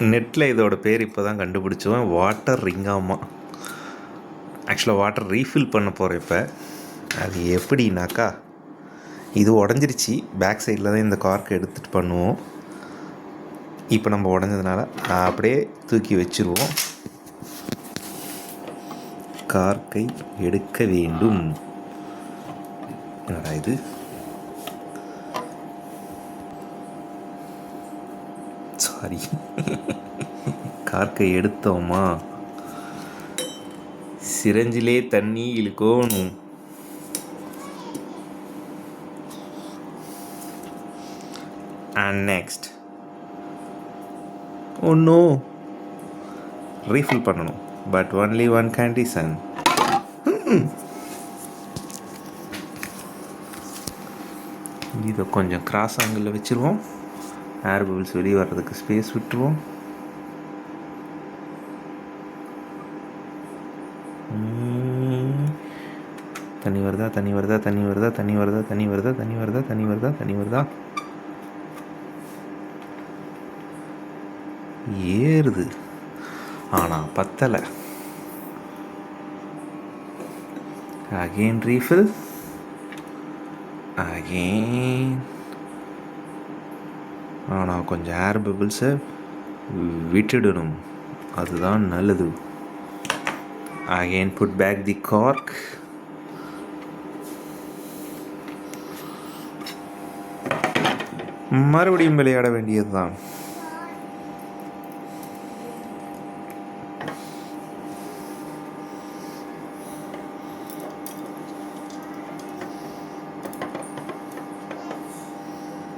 நெட்டில் இதோட பேர் இப்போ தான் கண்டுபிடிச்சோம். வாட்டர் ரிங்காமா. ஆக்சுவலாக வாட்டர் ரீஃபில் பண்ண போகிறேன் இப்போ. அது எப்படின்னாக்கா, இது உடஞ்சிருச்சு. பேக் சைடில் தான் இந்த கார்க்கை எடுத்துகிட்டு பண்ணுவோம். இப்போ நம்ம உடஞ்சதுனால அப்படியே தூக்கி வச்சுருவோம். கார்க்கை எடுக்க வேண்டும். என்னடா இது? சாரி. கார்க்கை எடுத்தோமா, சிரஞ்சிலே தண்ணி இழுக்கணும். அண்ட் நெக்ஸ்ட், ஒன்று ரீஃபில் பண்ணணும். But only one condition. இதை கொஞ்சம் கிராஸ் ஆங்கிளில் வச்சுருவோம். ஏர் பபிள்ஸ் வெளியே வர்றதுக்கு ஸ்பேஸ் விட்டுருவோம். தண்ணி வருதா, தண்ணி வருதா, தண்ணி வருதா, தண்ணி வருதா, தண்ணி வருதா, தண்ணி வருதா, தண்ணி வருதா, தண்ணி வருதா, ஏறுது. ஆனால் பத்தலை. Again refill. அகெயின். ஆனால் கொஞ்சம் ஏர் பபிள்ஸை விட்டுடணும், அதுதான் நல்லது. Again put back the cork. மறுபடியும் விளையாட வேண்டியது தான்.